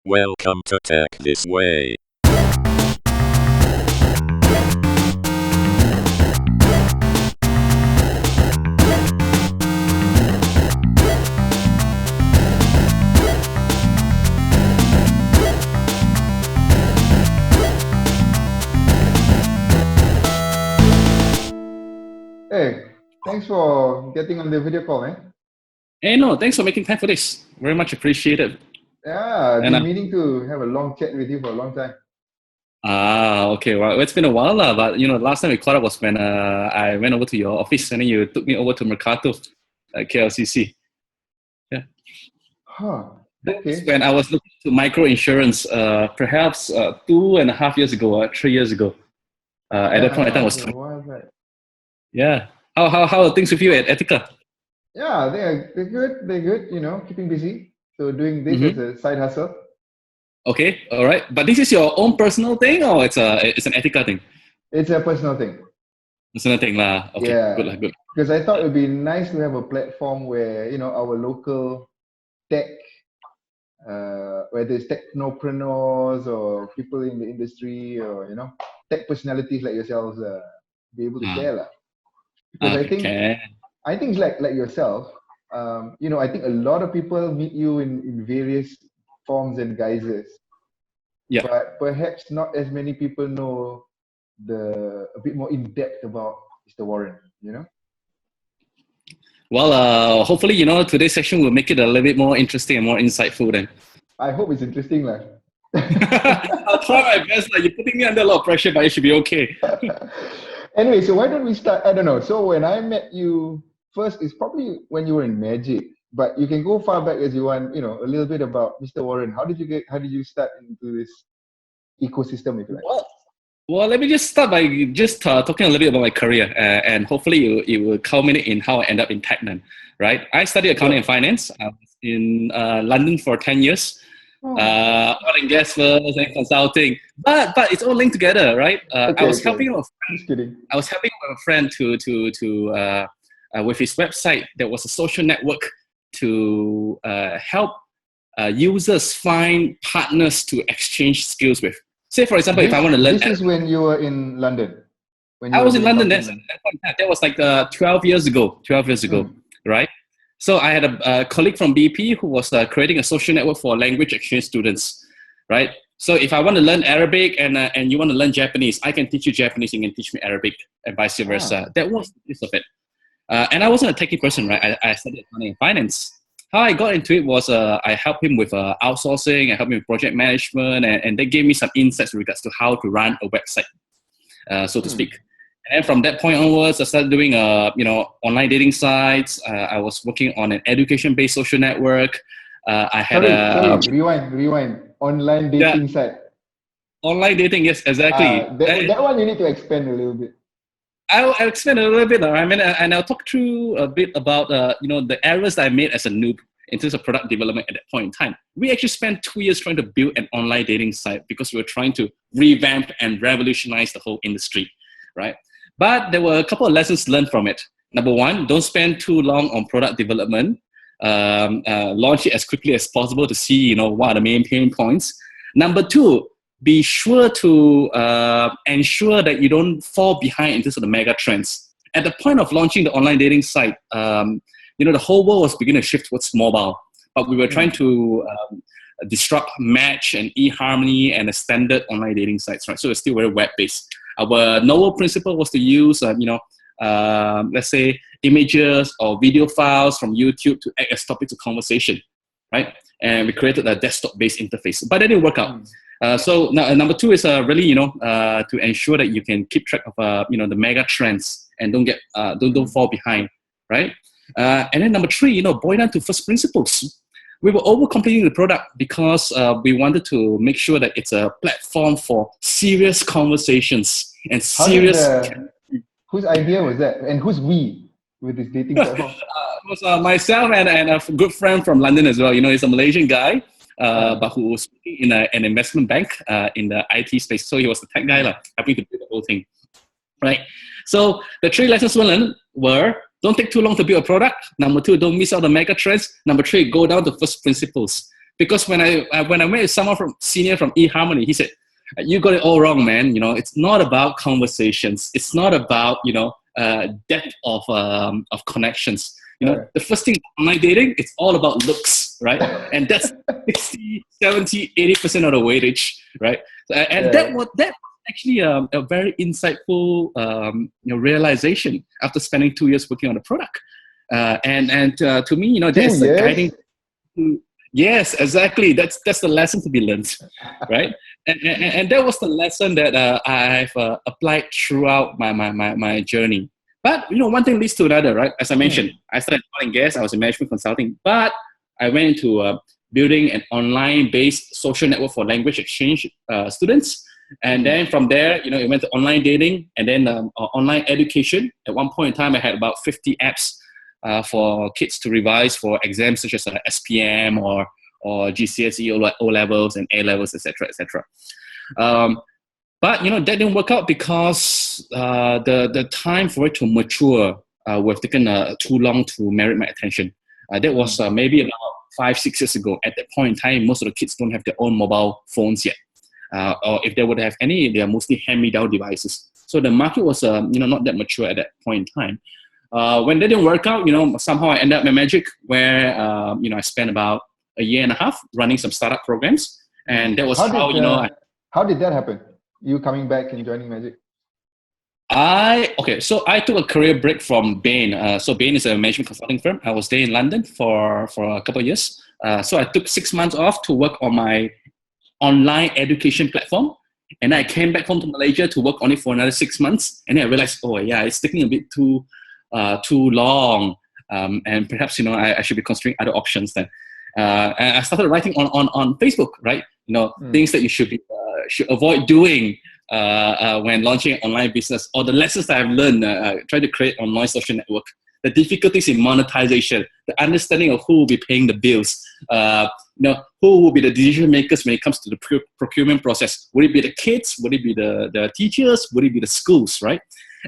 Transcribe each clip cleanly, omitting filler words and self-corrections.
Welcome to Tech This Way. Hey, thanks for getting on the video call, man. Hey, no, thanks for making time for this. Very much appreciated. Yeah, I've And been meaning to have a long chat with you for a long time. Okay. Well, it's been a while, but last time we caught up was when I went over to your office and then you took me over to Mercato at KLCC. Yeah. Huh. That's Okay. when I was looking to micro insurance, perhaps 2.5 years ago or 3 years ago. At that point, I thought it was a while back. Yeah. How are things with you at Etika? Yeah, they're good. They're good. Keeping busy. So doing this as a side hustle. Okay. All right. But this is your own personal thing, or it's an Etika thing? It's a personal thing. Personal thing lah. Okay. Yeah. Good. Because I thought it would be nice to have a platform where our local tech, whether it's technopreneurs or people in the industry or tech personalities like yourselves, be able to share lah. Because I think it's like yourself. I think a lot of people meet you in various forms and guises. Yeah. But perhaps not as many people know a bit more in depth about Mr. Warren. Well, hopefully, today's session will make it a little bit more interesting and more insightful then. I hope it's interesting, lah. I'll try my best. You're putting me under a lot of pressure, but it should be okay. Anyway, so why don't we start? I don't know. So when I met you first, it's probably when you were in Magic, but you can go far back as you want. A little bit about Mr. Warren. How did you start into this ecosystem, if you like? Well, let me just start by just talking a little bit about my career, and hopefully it will culminate in how I end up in tech then, right? I studied accounting and finance. I was in London for 10 years. Oil and gas first and consulting, but it's all linked together, right? I was helping a friend to with his website. There was a social network to help users find partners to exchange skills with. Say, for example, if I want to learn. This is when you were in London. I was in London. That was like 12 years ago. Right? So I had a colleague from BP who was creating a social network for language exchange students, right? So if I want to learn Arabic and you want to learn Japanese, I can teach you Japanese, you can teach me Arabic, and vice versa. That was the gist of it. And I wasn't a techie person, right? I studied accounting and finance. How I got into it was I helped him with outsourcing, I helped him with project management, and they gave me some insights with regards to how to run a website, so to speak. And from that point onwards, I started doing, online dating sites. I was working on an education-based social network. I had rewind. Online dating site. Online dating, yes, exactly. That one you need to expand a little bit. I'll expand a little bit. I mean, and I'll talk through a bit about the errors that I made as a noob in terms of product development at that point in time. We actually spent 2 years trying to build an online dating site because we were trying to revamp and revolutionize the whole industry, right? But there were a couple of lessons learned from it. Number one, don't spend too long on product development. Launch it as quickly as possible to see, what are the main pain points. Number two, be sure to ensure that you don't fall behind in terms of the mega trends. At the point of launching the online dating site, the whole world was beginning to shift towards mobile. But we were trying to disrupt Match and eHarmony and the standard online dating sites, right? So it's still very web-based. Our novel principle was to use, let's say, images or video files from YouTube to act as topics of conversation, right? And we created a desktop-based interface, but that didn't work out. So now, number two is really, to ensure that you can keep track of, the mega trends and don't fall behind, right? And then number three, boil down to first principles. We were over-completing the product because we wanted to make sure that it's a platform for serious conversations and serious. Whose idea was that? And who's we with this dating platform? It was myself and a good friend from London as well. He's a Malaysian guy, but who was in an investment bank in the IT space. So he was the tech guy, helping to do the whole thing, right? So the three lessons we learned were: don't take too long to build a product. Number two, don't miss out the mega trends. Number three, go down to first principles. Because when I met with someone from senior from eHarmony, he said, "You got it all wrong, man. You know, it's not about conversations. It's not about depth of connections. You know, the first thing online dating, it's all about looks, right? And that's 60, 70, 80% of the weightage, right? And that was actually a very insightful realization after spending 2 years working on the product. To me, you know, that's a guiding. Yes, exactly. That's the lesson to be learned, right? And that was the lesson that I've applied throughout my journey. But you know, one thing leads to another, right? As I mentioned, I started oil and gas. I was in management consulting, but I went into building an online-based social network for language exchange students. And then from there, you know, it went to online dating and then online education. At one point in time, I had about 50 apps for kids to revise for exams such as SPM or GCSE, O levels, and A levels, etc., etc. But you know, that didn't work out because the time for it to mature would have taken too long to merit my attention. That was maybe about 5-6 years ago. At that point in time, most of the kids don't have their own mobile phones yet. Or if they would have any, they are mostly hand-me-down devices. So the market was not that mature at that point in time. When that didn't work out, you know, somehow I ended up at Magic, where I spent about a year and a half running some startup programs, and that was how did that happen? You coming back and joining Magic? So I took a career break from Bain. So Bain is a management consulting firm. I was there in London for a couple of years. So I took 6 months off to work on my online education platform. And I came back home to Malaysia to work on it for another 6 months. And then I realized, it's taking a bit too long. And perhaps, I should be considering other options then. And I started writing on Facebook, right? You know, things that you should avoid doing when launching an online business, or the lessons that I've learned trying to create online social network, the difficulties in monetization, the understanding of who will be paying the bills, who will be the decision makers when it comes to the procurement process. Would it be the kids? Would it be the teachers? Would it be the schools, right?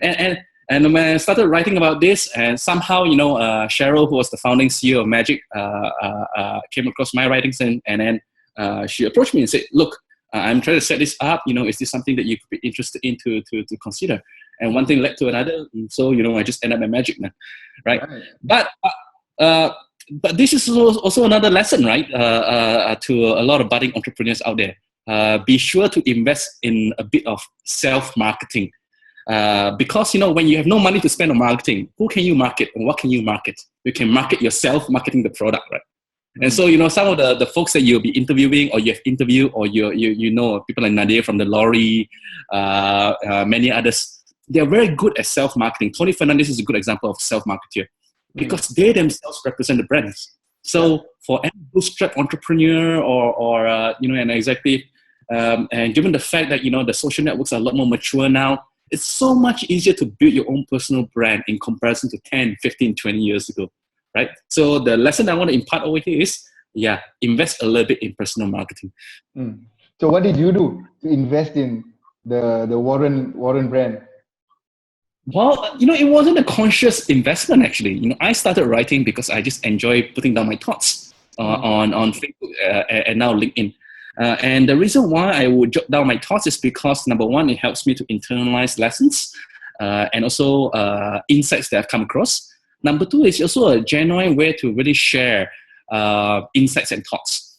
And when I started writing about this, and somehow, Cheryl, who was the founding CEO of Magic, came across my writings, and then she approached me and said, "Look, I'm trying to set this up. Is this something that you could be interested in to consider?" And one thing led to another, and so I just ended up at Magic now, right? But this is also another lesson, right? To a lot of budding entrepreneurs out there, be sure to invest in a bit of self-marketing. Because when you have no money to spend on marketing, who can you market and what can you market? You can market yourself, marketing the product, right? And so some of the folks that you'll be interviewing, or you have interviewed, or you know people like Nadir from the Lorry, many others, they're very good at self-marketing. Tony Fernandez is a good example of self-marketer because they themselves represent the brands. So for any bootstrap entrepreneur or an executive, and given the fact that the social networks are a lot more mature now, it's so much easier to build your own personal brand in comparison to 10, 15, 20 years ago, right? So the lesson I want to impart over here is, invest a little bit in personal marketing. So what did you do to invest in the Warren brand? Well, it wasn't a conscious investment, actually. I started writing because I just enjoy putting down my thoughts on Facebook and now LinkedIn. And the reason why I would jot down my thoughts is because, number one, it helps me to internalize lessons and also insights that I've come across. Number two, it's also a genuine way to really share insights and thoughts.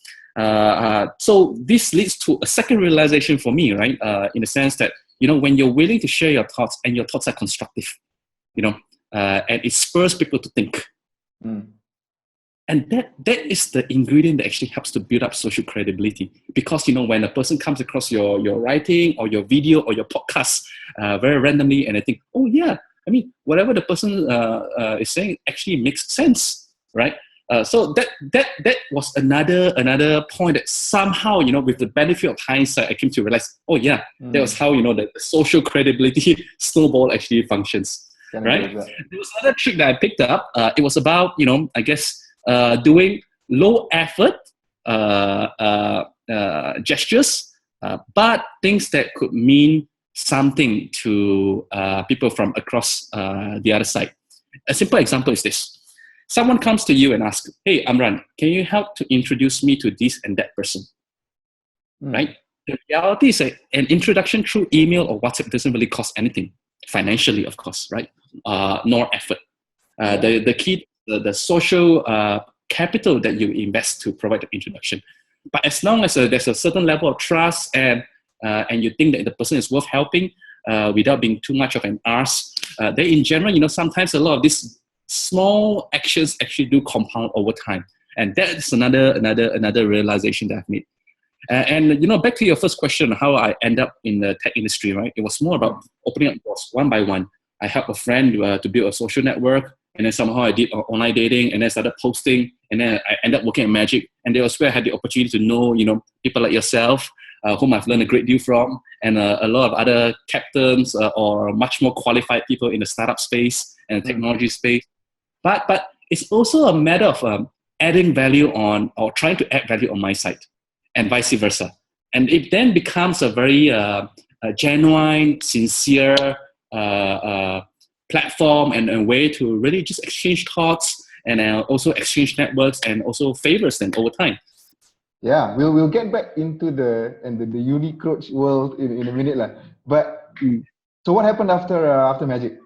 So this leads to a second realization for me, right? In the sense that, when you're willing to share your thoughts and your thoughts are constructive, and it spurs people to think. And that is the ingredient that actually helps to build up social credibility. Because, when a person comes across your writing or your video or your podcast very randomly, and they think, oh yeah, whatever the person is saying actually makes sense, right? So that was another point that somehow, with the benefit of hindsight, I came to realize, that was how, the social credibility snowball actually functions, right? There was another trick that I picked up. It was about, doing low effort gestures, but things that could mean something to people from across the other side. A simple example is this. someone comes to you and asks, hey, Amran, can you help to introduce me to this and that person? Right? The reality is an introduction through email or WhatsApp doesn't really cost anything, financially, of course, right? Nor effort. The key, the social capital that you invest to provide the introduction. But as long as there's a certain level of trust and you think that the person is worth helping without being too much of an arse, then in general, sometimes a lot of these small actions actually do compound over time. And that is another realization that I've made. And back to your first question, how I end up in the tech industry, right? It was more about opening up doors one by one. I helped a friend to build a social network, and then somehow I did online dating, and then started posting, and then I ended up working at Magic, and that was where I had the opportunity to know, people like yourself, whom I've learned a great deal from, and a lot of other captains or much more qualified people in the startup space and the technology space. But it's also a matter of adding value on, or trying to add value on my side, and vice versa. And it then becomes a very genuine, sincere platform and a way to really just exchange thoughts and also exchange networks and also favors them over time. Yeah, we'll get back into the Unicroach world in a minute, But so what happened after Magic?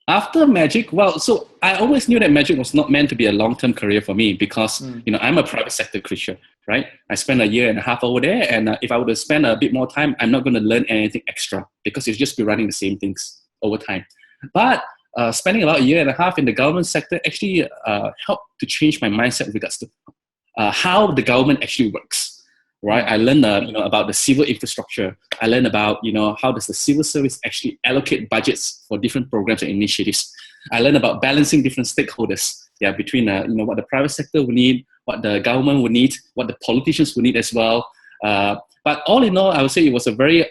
After Magic, well, so I always knew that Magic was not meant to be a long-term career for me because, I'm a private sector creature, right? I spent a year and a half over there, and if I were to spend a bit more time, I'm not going to learn anything extra because it's just be running the same things over time. But spending about a year and a half in the government sector actually helped to change my mindset with regards to how the government actually works. Right, I learned about the civil infrastructure. I learned about how does the civil service actually allocate budgets for different programs and initiatives. I learned about balancing different stakeholders, between what the private sector would need, what the government would need, what the politicians would need as well. But all in all, I would say it was a very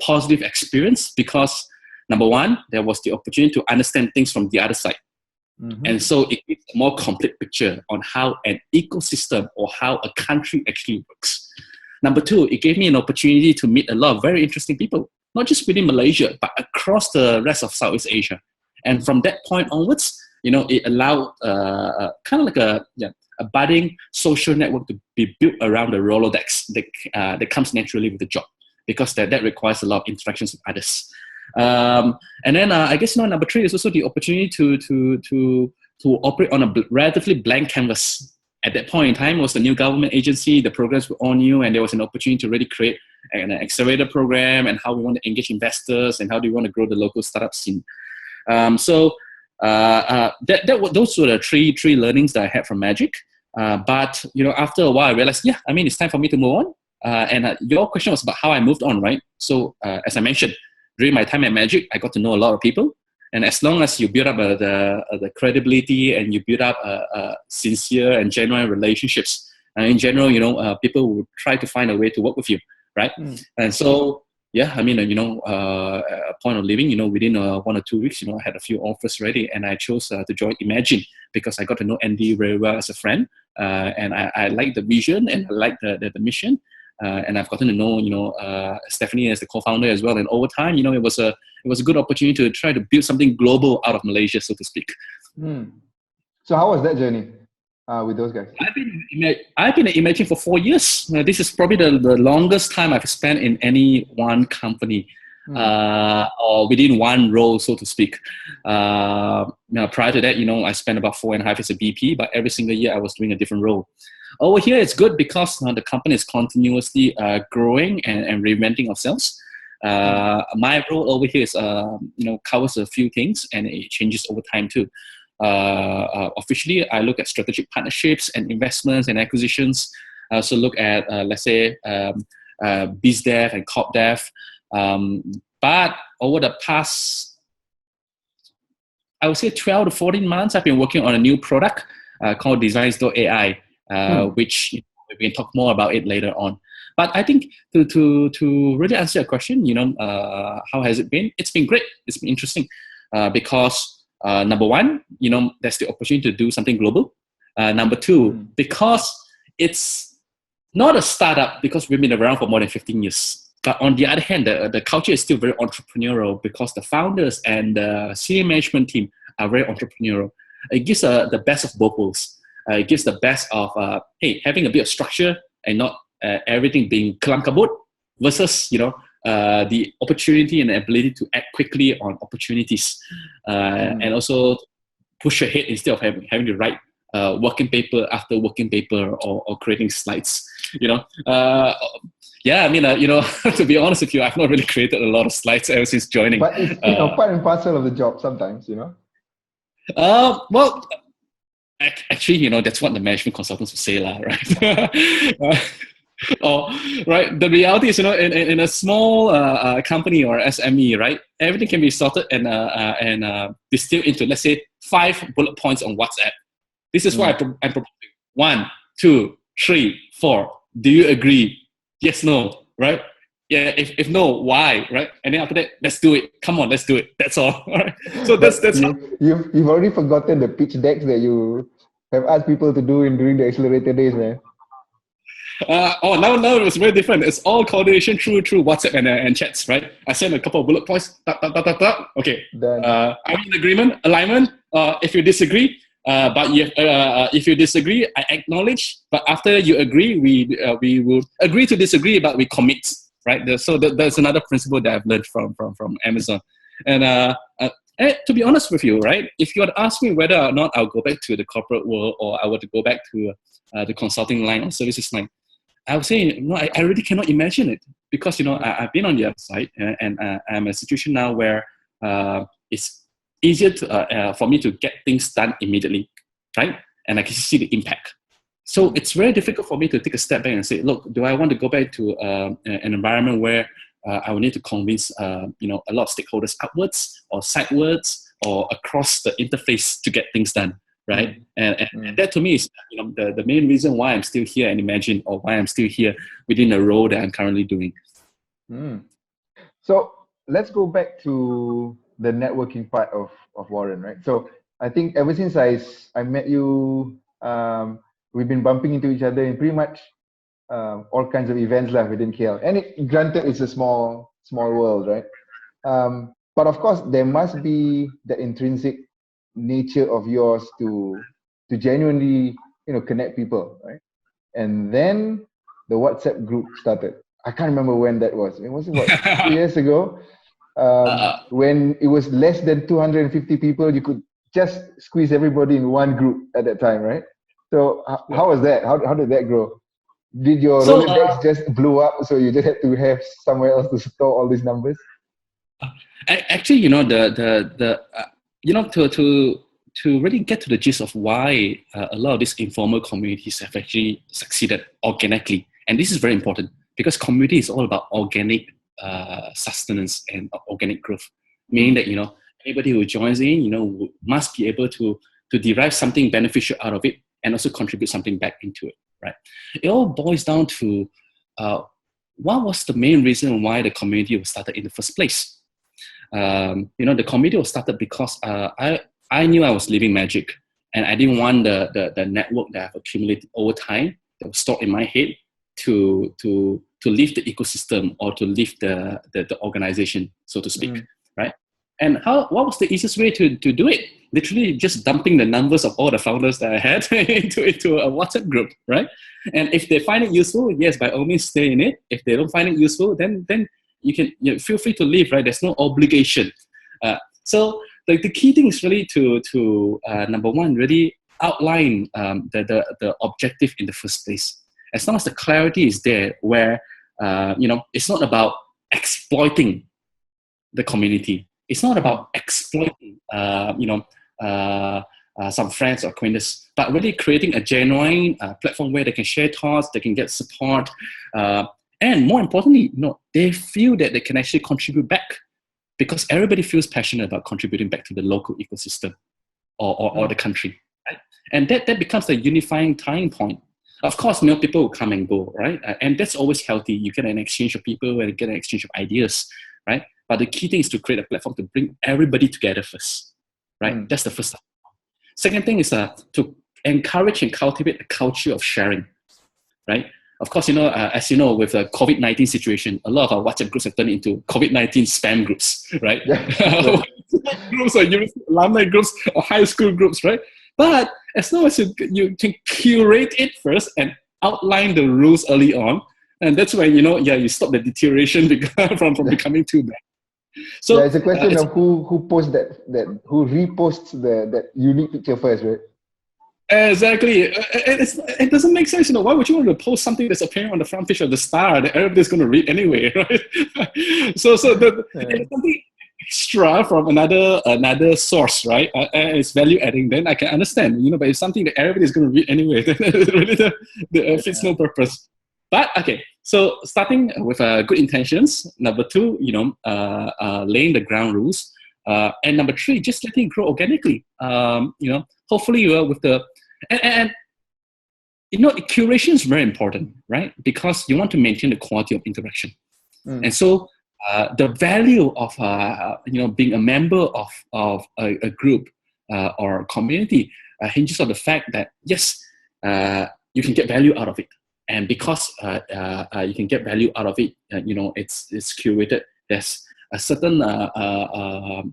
positive experience because number one, there was the opportunity to understand things from the other side. And so it gives a more complete picture on how an ecosystem or how a country actually works. Number two, it gave me an opportunity to meet a lot of very interesting people, not just within Malaysia, but across the rest of Southeast Asia. And from that point onwards, it allowed kind of like a budding social network to be built around the Rolodex that comes naturally with the job, because that requires a lot of interactions with others. And then I guess number three is also the opportunity to operate on a relatively blank canvas. At that point in time, it was a new government agency, the programs were all new, and there was an opportunity to really create an accelerator program and how we want to engage investors and how do we want to grow the local startup scene. Those were the three learnings that I had from Magic. But after a while, I realized, it's time for me to move on. And your question was about how I moved on, right? So as I mentioned, during my time at Magic, I got to know a lot of people. And as long as you build up the credibility and you build up sincere and genuine relationships, in general, people will try to find a way to work with you, right? And so, a point of leaving, within 1 or 2 weeks, I had a few offers ready, and I chose to join Imagine because I got to know Andy very well as a friend, and I like the vision and I like the mission. And I've gotten to know, Stephanie as the co-founder as well. And over time, it was a good opportunity to try to build something global out of Malaysia, so to speak. So how was that journey with those guys? I've been at Imagine for 4 years. This is probably the longest time I've spent in any one company or within one role, so to speak. Prior to that, I spent about 4.5 years as a BP, but every single year I was doing a different role. Over here, it's good because the company is continuously growing and reinventing ourselves. My role over here is, covers a few things, and it changes over time too. Officially, I look at strategic partnerships and investments and acquisitions. I also look at, let's say, biz dev and corp dev. But over the past, I would say 12 to 14 months, I've been working on a new product called Designsai.ai. Which we can talk more about it later on. But I think to really answer your question, how has it been? It's been great. It's been interesting because number one, there's the opportunity to do something global. Number two, because it's not a startup because we've been around for more than 15 years. But on the other hand, the culture is still very entrepreneurial because the founders and the senior management team are very entrepreneurial. It gives the best of both worlds. It gives the best of having a bit of structure and not everything being kelam kabut, versus the opportunity and the ability to act quickly on opportunities, and also push ahead instead of having to write working paper after working paper or creating slides. To be honest with you, I've not really created a lot of slides ever since joining. But it's part and parcel of the job sometimes, Well, actually, that's what the management consultants will say, right? Right. The reality is, in a small company or SME, right, everything can be sorted and distilled into, let's say, 5 bullet points on WhatsApp. This is what I'm proposing. 1, 2, 3, 4. Do you agree? Yes, no, right? Yeah. If no, why, right? And then after that, let's do it. Come on, let's do it. That's all. Right? So that's you've already forgotten the pitch decks that you have asked people to do during the accelerator days, man. Now it was very different. It's all coordination through WhatsApp and chats, right? I send a couple of bullet points. Okay. I'm in agreement, alignment. If you disagree, if you disagree, I acknowledge. But after you agree, we will agree to disagree, but we commit, right? So that's another principle that I've learned from Amazon. And to be honest with you, right, if you had asked me whether or not I'll go back to the corporate world or I were to go back to the consulting line or services line, I would say, no, I really cannot imagine it, because, I've been on the other side, and I'm in a situation now where it's easier for me to get things done immediately, right? And I can see the impact. So it's very difficult for me to take a step back and say, look, do I want to go back to an environment where I will need to convince a lot of stakeholders upwards or sidewards or across the interface to get things done, right? And that to me is the main reason why I'm still here and imagine, or why I'm still here within the role that I'm currently doing. So let's go back to the networking part of Warren, right? So I think ever since I met you, we've been bumping into each other in pretty much all kinds of events within KL. And granted, it's a small world, right? But of course, there must be the intrinsic nature of yours to genuinely connect people, right? And then the WhatsApp group started. I can't remember when that was. It was about 2 years ago, when it was less than 250 people. You could just squeeze everybody in one group at that time, right? So how was that? How did that grow? Did your Rolodex just blow up, so you just had to have somewhere else to store all these numbers? Actually, to really get to the gist of why a lot of these informal communities have actually succeeded organically, and this is very important, because community is all about organic sustenance and organic growth, meaning that anybody who joins in, must be able to derive something beneficial out of it and also contribute something back into it, right? It all boils down to what was the main reason why the community was started in the first place. The community was started because I knew I was living magic, and I didn't want the network that I've accumulated over time that was stored in my head to leave the ecosystem or to leave the organization, so to speak, right? And what was the easiest way to do it? Literally just dumping the numbers of all the founders that I had into a WhatsApp group, right? And if they find it useful, yes, by all means stay in it. If they don't find it useful, then you can feel free to leave, right? There's no obligation. So the key thing is really to number one, really outline the objective in the first place. As long as the clarity is there, where it's not about exploiting the community. It's not about exploiting some friends or acquaintances, but really creating a genuine platform where they can share thoughts, they can get support, and more importantly, they feel that they can actually contribute back, because everybody feels passionate about contributing back to the local ecosystem or the country, right? And that becomes the unifying tying point. Of course, people will come and go, right? And that's always healthy. You get an exchange of people and get an exchange of ideas, right? But the key thing is to create a platform to bring everybody together first, right? That's the first thing. Second thing is to encourage and cultivate a culture of sharing, right? Of course, as you know, with the COVID-19 situation, a lot of our WhatsApp groups have turned into COVID-19 spam groups, right? groups or alumni groups or high school groups, right? But as long as you can curate it first and outline the rules early on, and that's when you stop the deterioration from becoming too bad. So it's a question of who posts who reposts that unique picture first, right? Exactly. It doesn't make sense. Why would you want to post something that's appearing on the front page of the Star that everybody's going to read anyway, right? so it's something extra from another source, right? It's value adding. Then I can understand, but it's something that everybody's going to read anyway. Then it really fits no purpose. But okay, so starting with good intentions. Number 2, laying the ground rules. And number 3, just letting it grow organically. Hopefully with the and curation is very important, right? Because you want to maintain the quality of interaction. And so the value of being a member of a group or a community hinges on the fact that yes, you can get value out of it, and because you can get value out of it, it's curated. There's a certain a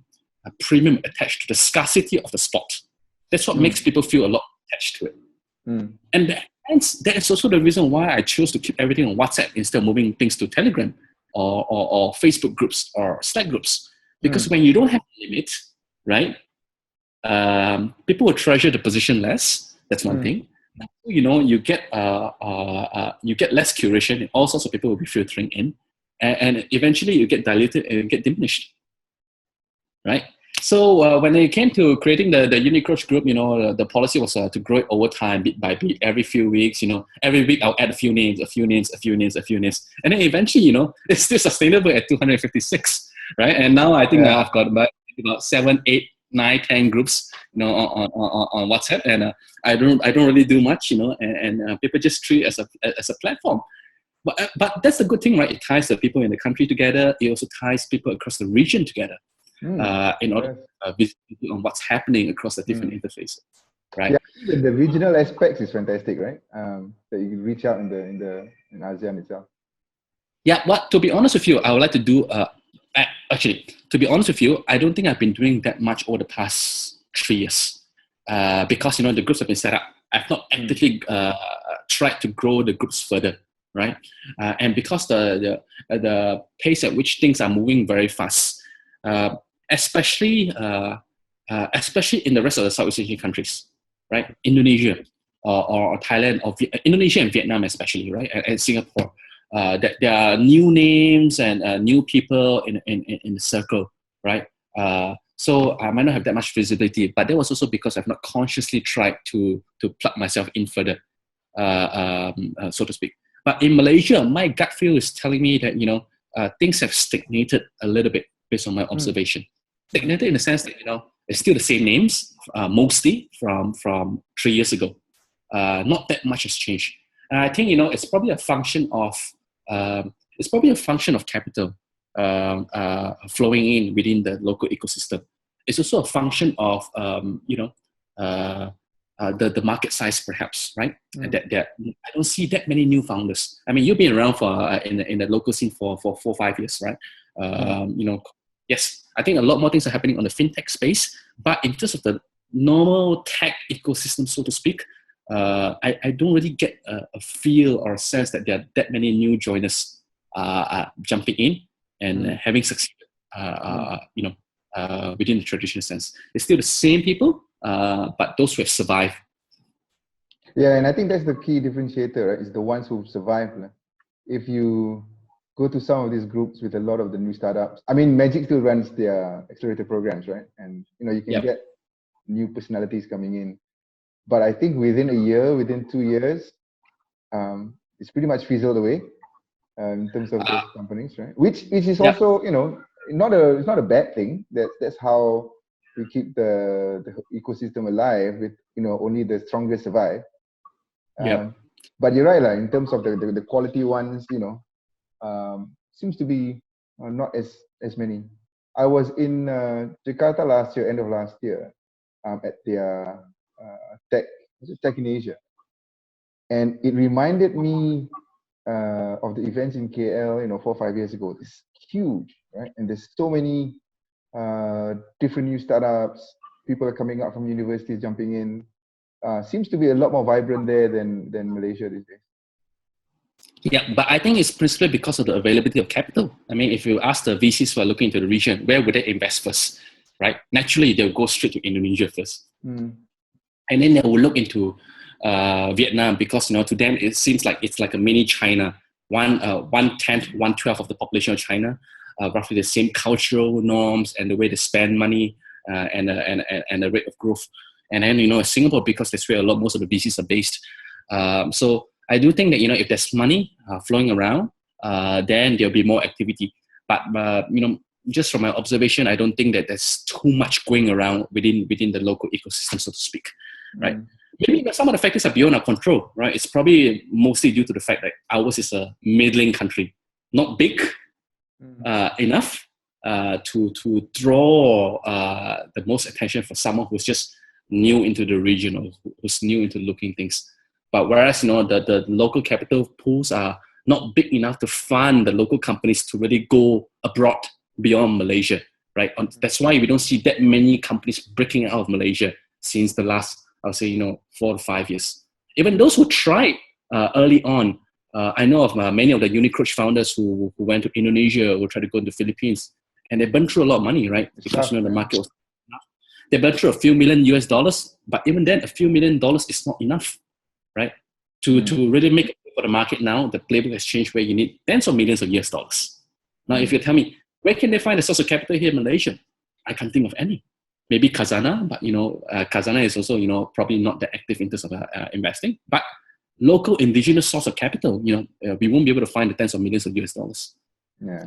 premium attached to the scarcity of the spot. That's what makes people feel a lot attached to it. And that is also the reason why I chose to keep everything on WhatsApp instead of moving things to Telegram or Facebook groups or Slack groups. Because when you don't have a limit, right, people will treasure the position less. That's one thing. You get less curation, and all sorts of people will be filtering in, and eventually you get diluted and you get diminished, right? So when it came to creating the Unicroach group, the policy was to grow it over time, bit by bit, every few weeks. Every week I'll add a few names, and then eventually, it's still sustainable at 256, right? And now I think I've got about 7, 8, 9, 10 groups, on WhatsApp, and I don't really do much, and people just treat it as a platform. But that's the good thing, right? It ties the people in the country together. It also ties people across the region together. In order to visibility on what's happening across the different interfaces, right? Yeah, the regional aspects is fantastic, right? That you can reach out in ASEAN itself. Yeah, well, to be honest with you, I would like to do. Actually, to be honest with you, I don't think I've been doing that much over the past 3 years, because the groups have been set up. I've not actively tried to grow the groups further, right? And because the pace at which things are moving very fast. Especially in the rest of the Southeast Asian countries, right? Indonesia or Thailand or Indonesia and Vietnam especially, right? And Singapore, that there are new names and new people in the circle, right? So I might not have that much visibility, but that was also because I've not consciously tried to plug myself in further, so to speak. But in Malaysia, my gut feel is telling me that things have stagnated a little bit based on my observation. Stagnated in the sense that it's still the same names, mostly from 3 years ago. Not that much has changed. And I think it's probably a function of capital flowing in within the local ecosystem. It's also a function of the market size, perhaps, right? That I don't see that many new founders. I mean, you've been around for in the local scene for 4 or 5 years, right? Yes, I think a lot more things are happening on the fintech space, but in terms of the normal tech ecosystem, so to speak, I don't really get a feel or a sense that there are that many new joiners jumping in and having succeeded, within the traditional sense. It's still the same people, but those who have survived. Yeah, and I think that's the key differentiator, right? Is the ones who survive. If you go to some of these groups with a lot of the new startups. I mean, Magic still runs their accelerator programs, right? And you can get new personalities coming in. But I think within a year, within 2 years, it's pretty much fizzled away in terms of those companies, right? Which is also, it's not a bad thing. That's how we keep the ecosystem alive. With only the strongest survive. But you're right, in terms of the quality ones, seems to be not as many. I was in Jakarta last year, end of last year, at their Tech in Asia, and it reminded me of the events in KL, 4 or 5 years ago. It's huge, right? And there's so many different new startups. People are coming out from universities, jumping in. Seems to be a lot more vibrant there than Malaysia these days. Yeah, but I think it's principally because of the availability of capital. I mean, if you ask the VCs who are looking into the region, where would they invest first, right? Naturally, they'll go straight to Indonesia first. And then they will look into Vietnam because, to them, it seems like it's like a mini China. 1/10, 1/12 of the population of China, roughly the same cultural norms and the way they spend money and the rate of growth. And then, Singapore, because that's where most of the VCs are based. So I do think that, if there's money flowing around, then there'll be more activity. But, just from my observation, I don't think that there's too much going around within the local ecosystem, so to speak, right? Maybe some of the factors are beyond our control, right? It's probably mostly due to the fact that ours is a middling country, not big enough to draw the most attention for someone who's just new into the region or who's new into looking things. But whereas, the local capital pools are not big enough to fund the local companies to really go abroad beyond Malaysia, right? That's why we don't see that many companies breaking out of Malaysia since the last, I'll say, 4 to 5 years. Even those who tried early on, I know of many of the Unicroach founders who went to Indonesia or tried to go to the Philippines, and they burned through a lot of money, right? Because the market was enough. They burned through a few million US dollars, but even then, a few $1 million is not enough, right? To really make it for the market now, the playbook has changed where you need tens of millions of US dollars. Now, if you tell me, where can they find a source of capital here in Malaysia? I can't think of any. Maybe Khazanah, but Khazanah is also probably not that active in terms of investing. But local indigenous source of capital, we won't be able to find the tens of millions of US dollars. Yeah,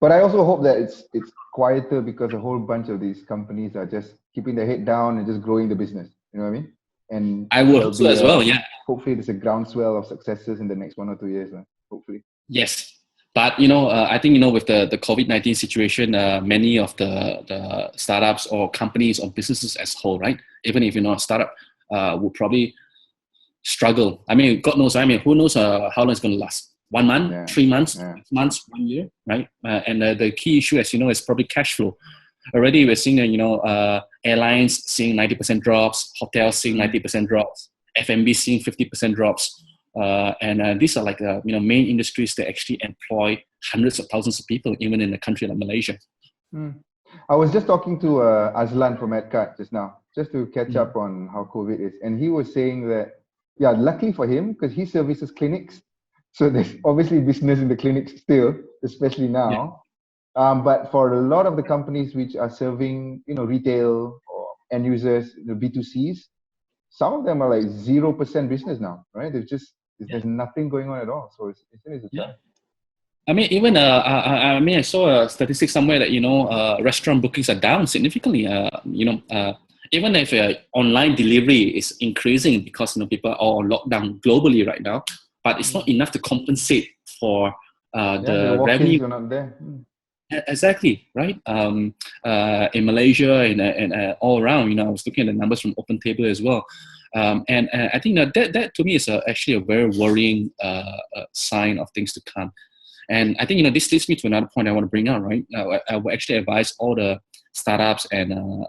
but I also hope that it's quieter because a whole bunch of these companies are just keeping their head down and just growing the business. You know what I mean? And I would hope so as well. Yeah. Hopefully, there's a groundswell of successes in the next 1 or 2 years. Hopefully. Yes. But, I think, with the COVID-19 situation, many of the startups or companies or businesses as whole, right? Even if you're not a startup, will probably struggle. I mean, God knows, who knows how long it's going to last? 1 month, 3 months, 6 months, 1 year, right? And the key issue, as you know, is probably cash flow. Already we're seeing, airlines seeing 90% drops, hotels seeing 90% drops, F&B seeing 50% drops. And these are like main industries that actually employ hundreds of thousands of people, even in a country like Malaysia. I was just talking to Azlan from AdCard just now, just to catch up on how COVID is. And he was saying that, luckily for him, because he services clinics. So there's obviously business in the clinics still, especially now. But for a lot of the companies which are serving, retail or end users, the B2Cs, some of them are like 0% business now, right? There's nothing going on at all. So it's tough. I mean, even I saw a statistic somewhere that restaurant bookings are down significantly. Even if online delivery is increasing because people are all on lockdown globally right now, but it's not enough to compensate for the revenue. Are not there. Exactly, right? In Malaysia and all around, I was looking at the numbers from OpenTable as well. And I think that to me is actually a very worrying sign of things to come. And I think, this leads me to another point I want to bring out, right? I would actually advise all the startups and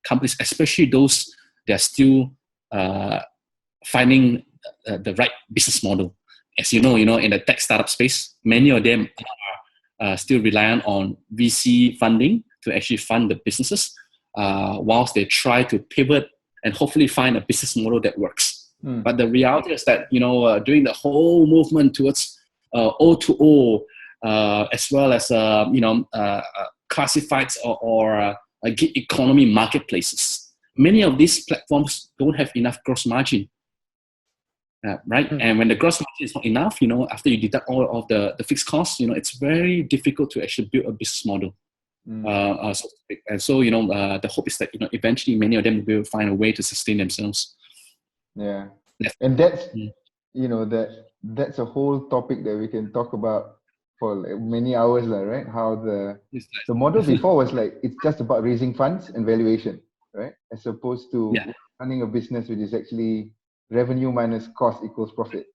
companies, especially those that are still finding the right business model. As you know, in the tech startup space, many of them are still reliant on VC funding to actually fund the businesses, whilst they try to pivot and hopefully find a business model that works. But the reality is that, during the whole movement towards O2O, as well as, classifieds or gig economy marketplaces, many of these platforms don't have enough gross margin. Right? And when the gross margin is not enough, after you deduct all of the fixed costs, it's very difficult to actually build a business model. And so, the hope is that, eventually many of them will find a way to sustain themselves. Yeah. And that's, that's a whole topic that we can talk about for many hours, right? How the model before was like, it's just about raising funds and valuation, right? As opposed to running a business which is actually revenue minus cost equals profit.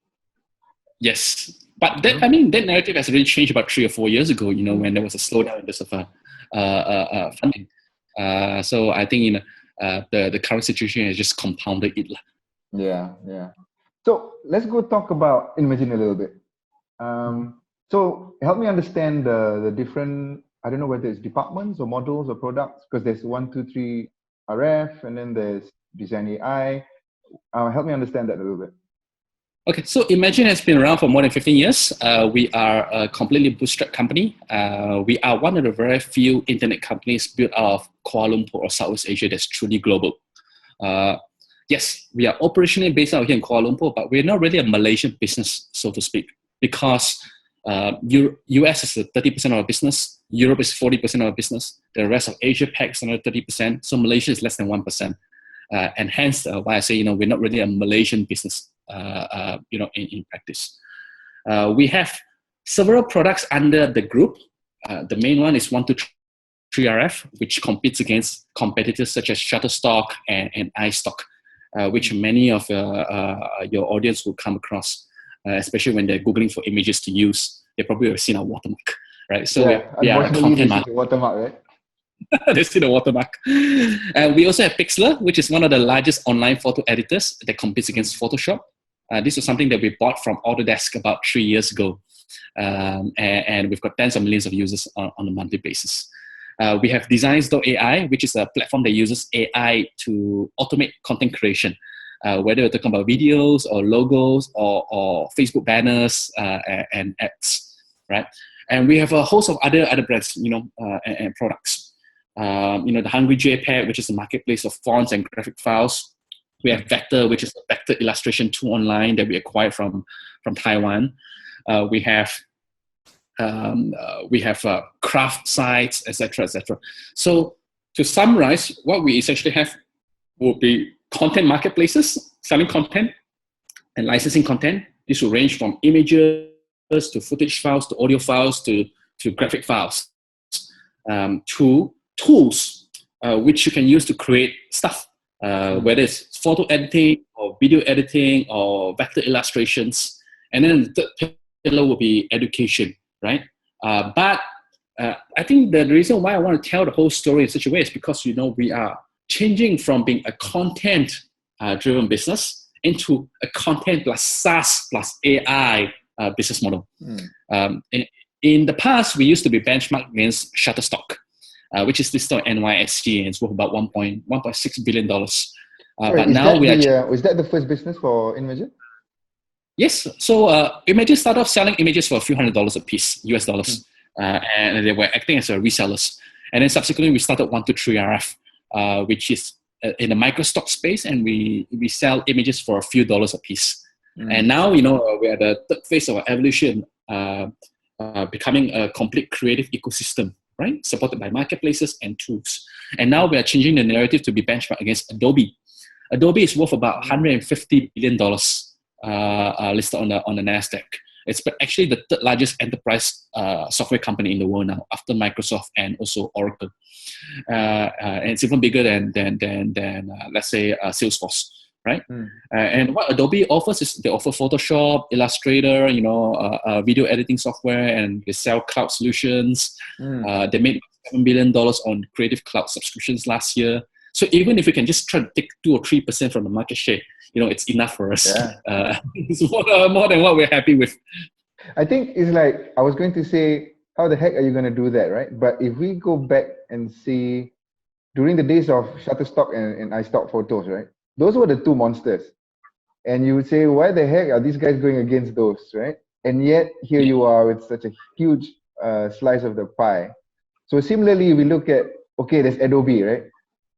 Yes. But that narrative has really changed about 3 or 4 years ago, when there was a slowdown in terms of funding. So I think the current situation has just compounded it. Yeah. So let's go talk about Imagine a little bit. So help me understand the different, I don't know whether it's departments or modules or products, because there's 1, 2, 3 RF, and then there's Design.ai. Help me understand that a little bit. Okay, so Imagine has been around for more than 15 years. We are a completely bootstrapped company. We are one of the very few internet companies built out of Kuala Lumpur or Southeast Asia that's truly global. Yes, we are operationally based out here in Kuala Lumpur, but we're not really a Malaysian business, so to speak, because US is 30% of our business, Europe is 40% of our business, the rest of Asia Pac is another 30%, so Malaysia is less than 1%. And hence why I say, we're not really a Malaysian business, in practice. We have several products under the group. The main one is 123RF, which competes against competitors such as Shutterstock and iStock, which many of your audience will come across, especially when they're Googling for images to use. They probably have seen our watermark, right? So we are a content market. Watermark, right? They see the watermark. We also have Pixlr, which is one of the largest online photo editors that competes against Photoshop. This was something that we bought from Autodesk about 3 years ago. And we've got tens of millions of users on a monthly basis. We have Designsai.ai, which is a platform that uses AI to automate content creation, whether we're talking about videos or logos or Facebook banners and ads, right? And we have a host of other brands, and products. The Hungry JPEG, which is a marketplace of fonts and graphic files. We have Vector, which is a vector illustration tool online that we acquired from Taiwan. We have craft sites, etc. So to summarize, what we essentially have will be content marketplaces, selling content and licensing content. This will range from images to footage files to audio files to graphic files, to tools which you can use to create stuff, whether it's photo editing or video editing or vector illustrations. And then the third pillar will be education, right? But I think the reason why I want to tell the whole story in such a way is because, we are changing from being a content driven business into a content plus SaaS plus AI business model. In the past, we used to be benchmarked against Shutterstock, which is listed on NYSE, and it's worth about $1.6 billion. But now we are... was that the first business for Imagine? Yes. So Imagine started off selling images for a few $100s a piece, US dollars. And they were acting as resellers. And then subsequently, we started 123RF, which is in the microstock space, and we sell images for a few dollars a piece. And now, we're at the third phase of our evolution, becoming a complete creative ecosystem, right? Supported by marketplaces and tools. And now we are changing the narrative to be benchmarked against Adobe. Adobe is worth about $150 billion listed on the NASDAQ. It's actually the third largest enterprise software company in the world now, after Microsoft and also Oracle. And it's even bigger than let's say, Salesforce, right? And what Adobe offers is they offer Photoshop, Illustrator, video editing software, and they sell cloud solutions. They made $7 billion on Creative Cloud subscriptions last year. So even if we can just try to take 2 or 3% from the market share, it's enough for us. Yeah. It's more than what we're happy with. I think it's like, I was going to say, how the heck are you going to do that, right? But if we go back and see, during the days of Shutterstock and iStock photos, right? Those were the two monsters. And you would say, why the heck are these guys going against those, right? And yet, here you are with such a huge slice of the pie. So similarly, we look at, okay, there's Adobe, right?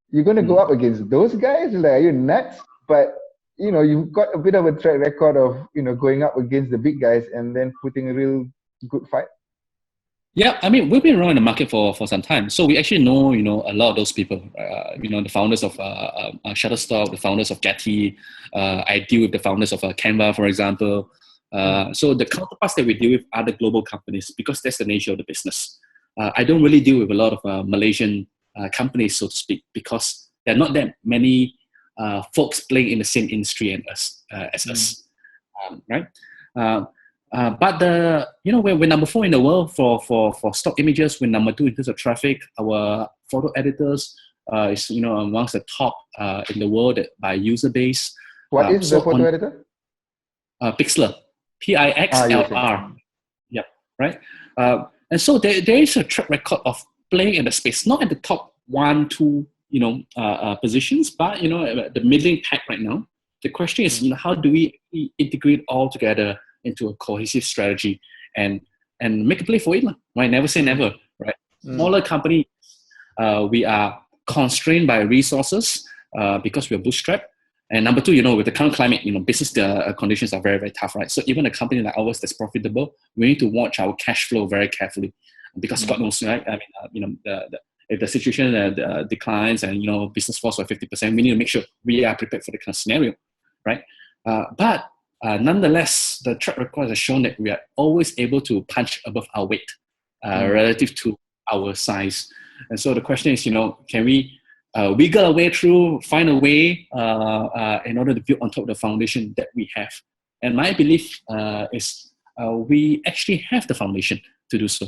You're going to go up against those guys? Like, are you nuts? But you've got a bit of a track record of, going up against the big guys and then putting a real good fight. Yeah, I mean, we've been around the market for some time. So we actually know, a lot of those people, the founders of Shutterstock, the founders of Getty. I deal with the founders of Canva, for example. So the counterparts that we deal with are the global companies, because that's the nature of the business. I don't really deal with a lot of Malaysian companies, so to speak, because there are not that many folks playing in the same industry as us, right? But we're number 4 in the world for stock images. We're number 2 in terms of traffic. Our photo editors is amongst the top in the world by user base. What is the photo editor? Pixlr, Pixlr. Yeah, right. And so there is a track record of playing in the space, not at the top 1, 2, positions, but the middling pack right now. The question is, how do we integrate all together into a cohesive strategy and make a play for it? Right? Never say never. Right? Smaller company, we are constrained by resources because we're bootstrapped. And number 2, with the current climate, business conditions are very, very tough, right? So even a company like ours that's profitable, we need to watch our cash flow very carefully because God knows, right? I mean, if the situation declines and business falls by 50%, we need to make sure we are prepared for the kind of scenario, right? But nonetheless, the track record has shown that we are always able to punch above our weight relative to our size. And so the question is, can we wiggle our way through, find a way in order to build on top of the foundation that we have? And my belief is we actually have the foundation to do so.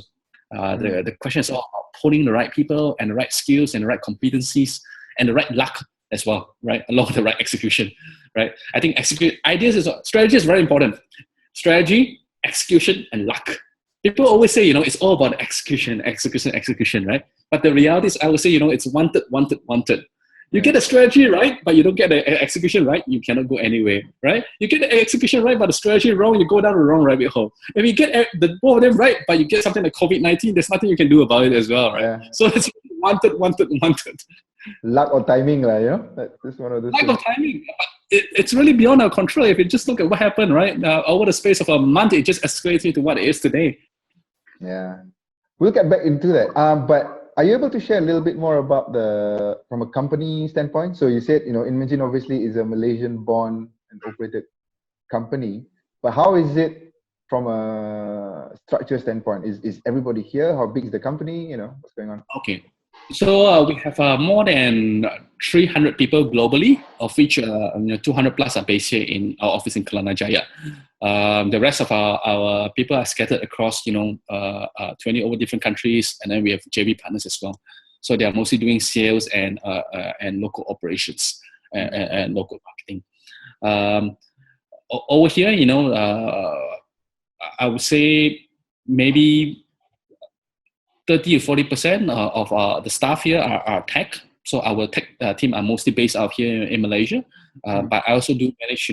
The question is all about pulling the right people and the right skills and the right competencies and the right luck as well, right? Along with the right execution, right? I think strategy is very important. Strategy, execution, and luck. People always say, it's all about execution, right? But the reality is, I would say, it's wanted. You get the strategy right, but you don't get the execution right, you cannot go anywhere, right? You get the execution right, but the strategy wrong, you go down the wrong rabbit hole. If you get both of them right, but you get something like COVID-19, there's nothing you can do about it as well, right? Yeah. So it's wanted. Luck or timing, that's one of those things. Luck or timing. It's really beyond our control. If you just look at what happened, right? Over the space of a month, it just escalated into what it is today. Yeah. We'll get back into that. But are you able to share a little bit more about from a company standpoint? So you said, Imagine obviously is a Malaysian-born and operated company, but how is it from a structure standpoint? Is everybody here? How big is the company? What's going on? Okay. So we have more than 300 people globally, of which 200 plus are based here in our office in Kelana Jaya. The rest of our people are scattered across 20 over different countries, and then we have JV partners as well. So they are mostly doing sales and local operations and local marketing. Over here, I would say maybe 30 or 40% of the staff here are tech. So our tech team are mostly based out here in Malaysia. But I also do manage,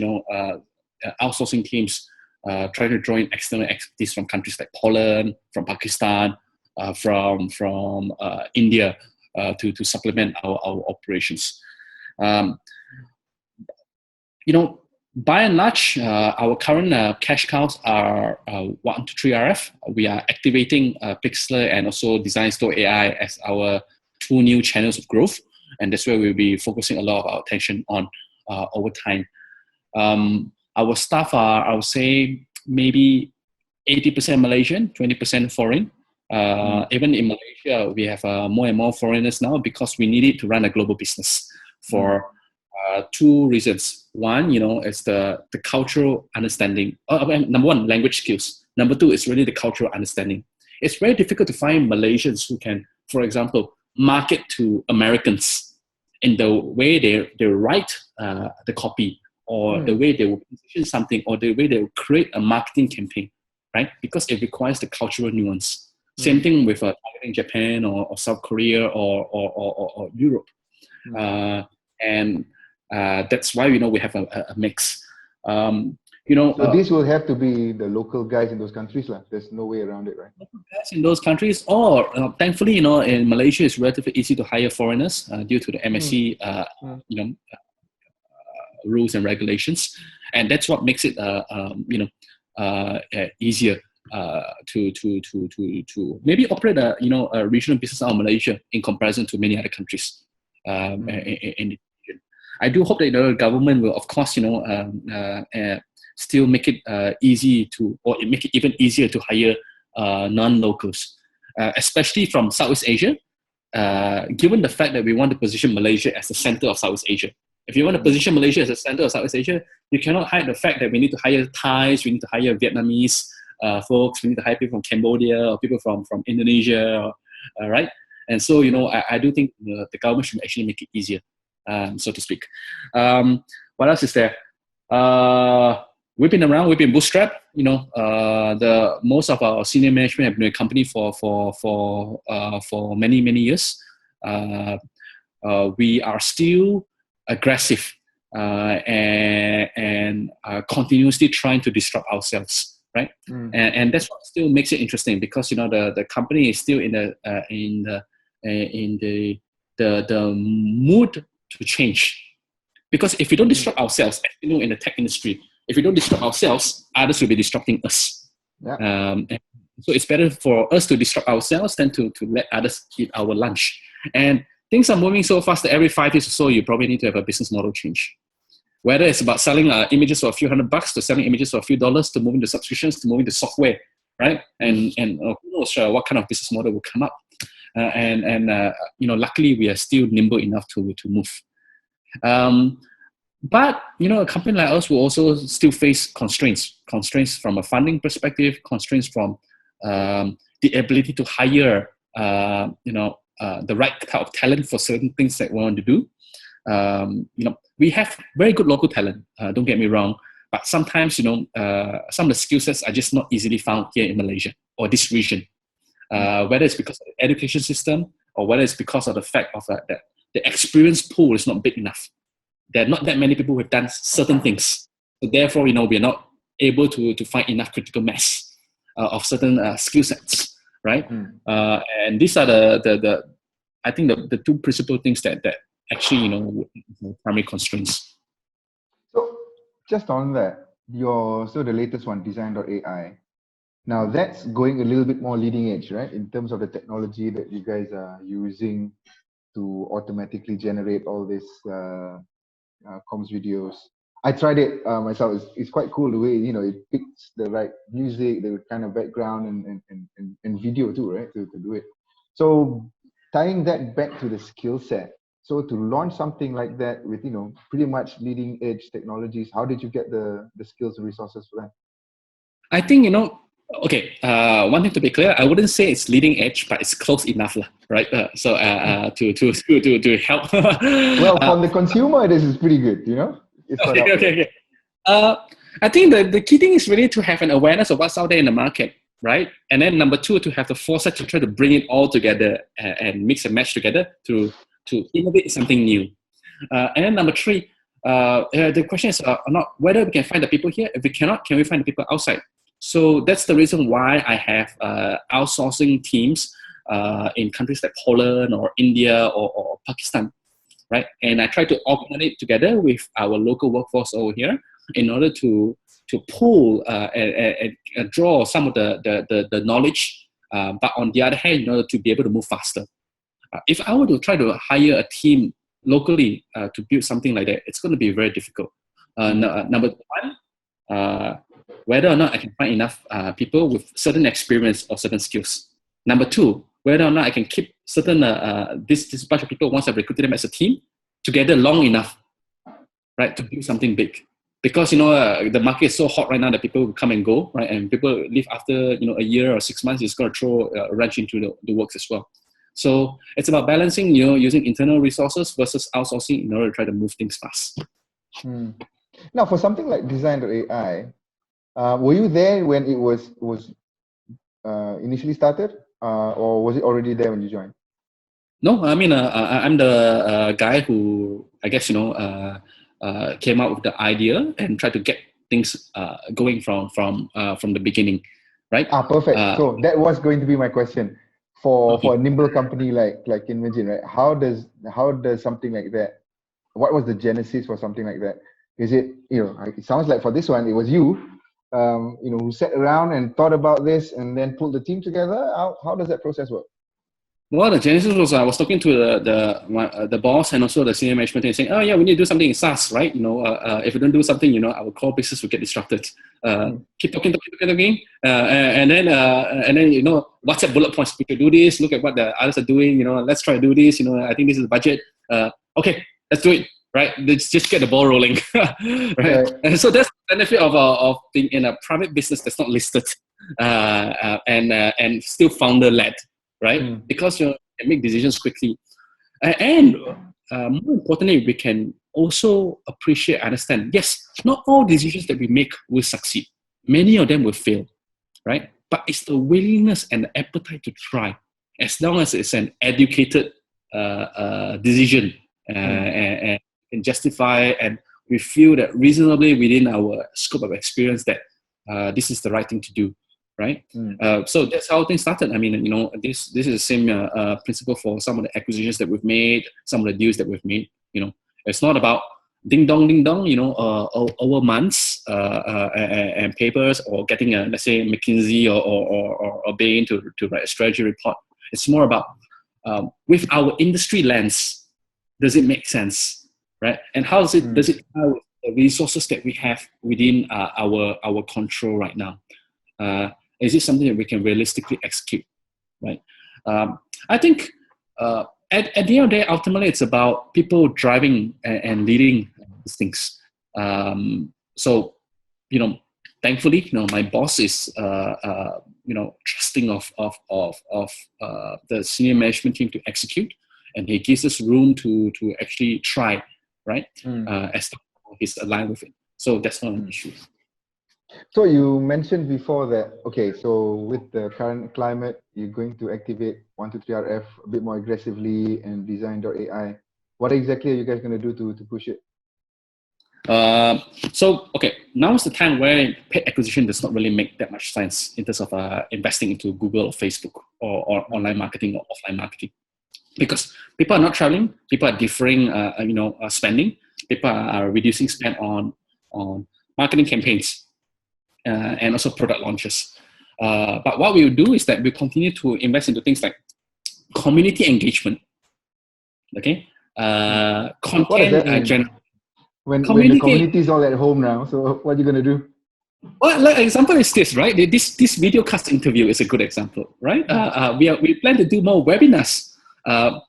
outsourcing teams, trying to join external expertise from countries like Poland, from Pakistan, from India, to supplement our operations. By and large, our current cash cows are 1 to 3 RF. We are activating Pixlr and also Designsai.ai as our 2 new channels of growth, and that's where we'll be focusing a lot of our attention on over time. Our staff are, I would say, maybe 80% Malaysian, 20% foreign. Even in Malaysia, we have more and more foreigners now because we need it to run a global business for 2 reasons. One, is the cultural understanding. Number 1, language skills. Number 2 is really the cultural understanding. It's very difficult to find Malaysians who can, for example, market to Americans in the way they write the copy, or the way they will position something, or the way they will create a marketing campaign, right? Because it requires the cultural nuance. Same thing with targeting Japan or South Korea or Europe. And that's why we have a mix. So this will have to be the local guys in those countries, There's no way around it, right? Local guys in those countries, or thankfully, in Malaysia, it's relatively easy to hire foreigners due to the MSC, rules and regulations, and that's what makes it, easier to maybe operate a regional business out of Malaysia in comparison to many other countries in the region. I do hope that the government will, of course, still make it easy or make it even easier to hire non-locals, especially from Southeast Asia, given the fact that we want to position Malaysia as the center of Southeast Asia. If you want to position Malaysia as a center of Southeast Asia, you cannot hide the fact that we need to hire Thais, we need to hire Vietnamese folks, we need to hire people from Cambodia or people from Indonesia, right? And so, I do think the government should actually make it easier, so to speak. What else is there? We've been around, we've been bootstrapped. The most of our senior management have been in the company for many, many years. We are still aggressive and continuously trying to disrupt ourselves, right? And that's what still makes it interesting, because the company is still in the mood to change. Because if we don't disrupt ourselves, as you know, in the tech industry, if we don't disrupt ourselves, others will be disrupting us. Yeah. And so it's better for us to disrupt ourselves than to let others eat our lunch. And things are moving so fast that every 5 years or so, you probably need to have a business model change. Whether it's about selling images for a few $100 to selling images for a few dollars, to moving to subscriptions, to moving to software, right? And who knows what kind of business model will come up. Luckily we are still nimble enough to move. But a company like us will also still face constraints from a funding perspective, constraints from the ability to hire the right type of talent for certain things that we want to do. We have very good local talent, don't get me wrong, but sometimes some of the skill sets are just not easily found here in Malaysia or this region, whether it's because of the education system or whether it's because of the fact of that the experience pool is not big enough. There are not that many people who have done certain things. So therefore, we are not able to find enough critical mass of certain skill sets, right? And these are I think the two principal things that actually, primary constraints. So just on that, the latest one, Design.ai. Now that's going a little bit more leading edge, right? In terms of the technology that you guys are using to automatically generate all this comms videos. I tried it myself. It's quite cool the way it picks the right music, the kind of background and video too, right? To do it. So tying that back to the skill set. So to launch something like that with pretty much leading edge technologies, how did you get the skills and resources for that? I think one thing to be clear, I wouldn't say it's leading edge, but it's close enough, right? To help. Well, from the consumer, this is pretty good, It's okay. I think the key thing is really to have an awareness of what's out there in the market, right? And then number two, to have the foresight to try to bring it all together and mix and match together to innovate something new. And then number three, the question is not whether we can find the people here. If we cannot, can we find the people outside? So that's the reason why I have outsourcing teams in countries like Poland or India or Pakistan, right? And I try to augment it together with our local workforce over here in order to pull and draw some of the knowledge, but on the other hand, in order to be able to move faster. If I were to try to hire a team locally to build something like that, it's going to be very difficult. Number one, whether or not I can find enough people with certain experience or certain skills. Number two, whether or not I can keep certain this bunch of people, once I've recruited them as a team, together long enough, right, to build something big. Because the market is so hot right now that people will come and go, right, and people leave after a year or 6 months. It's going to throw a wrench into the works as well. So it's about balancing, using internal resources versus outsourcing in order to try to move things fast. Now, for something like Design.ai, were you there when it was initially started, or was it already there when you joined? No, I mean, I'm the guy who, I guess, came up with the idea and tried to get things going from the beginning, right? Perfect. So that was going to be my question. For a nimble company like Imagine, right? How does something like that? What was the genesis for something like that? Is it it sounds like for this one it was you, who sat around and thought about this and then pulled the team together? How does that process work? Well, the genesis was I was talking to the boss and also the senior management team saying, oh yeah, we need to do something in SaaS, right? If we don't do something, our core business will get disrupted. Keep talking, and then WhatsApp bullet points. We could do this. Look at what the others are doing. Let's try to do this. I think this is the budget. Okay, let's do it. right? Let's just get the ball rolling, right? And so that's the benefit of being in a private business that's not listed and still founder led, right? Because you can make decisions quickly, and more importantly, we can also appreciate, understand. Yes, not all decisions that we make will succeed. Many of them will fail, right? But it's the willingness and the appetite to try, as long as it's an educated decision and can justify, and we feel that reasonably within our scope of experience that this is the right thing to do, right? So that's how things started. I mean, this is the same principle for some of the acquisitions that we've made, some of the deals that we've made. It's not about ding dong, over months and papers, or getting let's say McKinsey or Bain to write a strategy report. It's more about with our industry lens, does it make sense, right? And how does it tie with the resources that we have within our control right now? Is it something that we can realistically execute, right? I think at the end of the day, ultimately, it's about people driving and leading these things. So, thankfully, my boss is, trusting of the senior management team to execute, and he gives us room to actually try, right? As he's aligned with it. So that's not an issue. So you mentioned before that, okay, so with the current climate, you're going to activate 123RF a bit more aggressively and Design.ai. What exactly are you guys going to do to push it? So, now is the time where paid acquisition does not really make that much sense in terms of investing into Google or Facebook or online marketing or offline marketing. Because people are not traveling, people are deferring, spending, people are reducing spend on marketing campaigns. And also product launches. But what we will do is that we continue to invest into things like community engagement. Okay, content. When the community is all at home now, so what are you going to do? Well, like example is this, right? This video cast interview is a good example, right? We plan to do more webinars.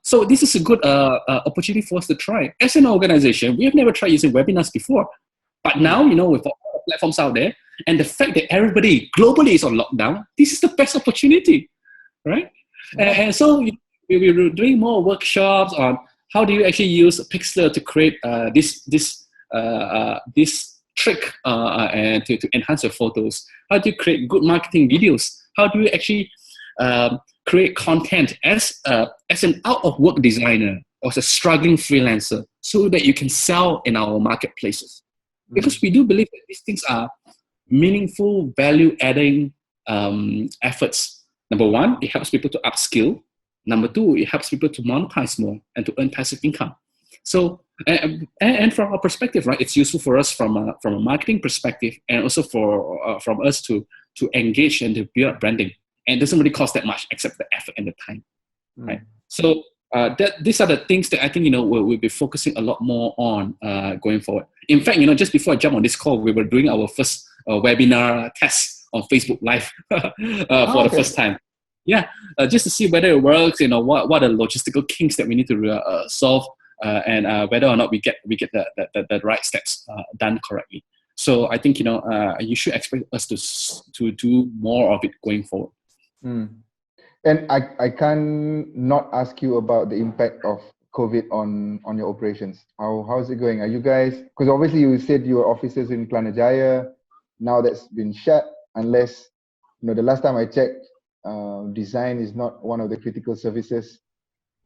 So this is a good opportunity for us to try. As an organization, we have never tried using webinars before, but now with all the platforms out there, and the fact that everybody globally is on lockdown, this is the best opportunity, right? And so we were doing more workshops on how do you actually use Pixlr to create this trick and to enhance your photos. How do you create good marketing videos? How do you actually create content as an out-of-work designer or as a struggling freelancer so that you can sell in our marketplaces? Because we do believe that these things are meaningful, value-adding efforts. Number one, it helps people to upskill. Number two, it helps people to monetize more and to earn passive income. So, and from our perspective, right, it's useful for us from a marketing perspective, and also from us to engage and to build up branding. And it doesn't really cost that much except the effort and the time, right? So these are the things that I think we'll be focusing a lot more on going forward. In fact, just before I jump on this call, we were doing our first webinar test on Facebook Live for the first time. Yeah, just to see whether it works. What are the logistical kinks that we need to solve, and whether or not we get the right steps done correctly. So I think you should expect us to do more of it going forward. And I can not ask you about the impact of COVID on your operations. How's it going? Are you guys, because obviously you said your offices in Planajaya, now that's been shut, unless, the last time I checked, design is not one of the critical services.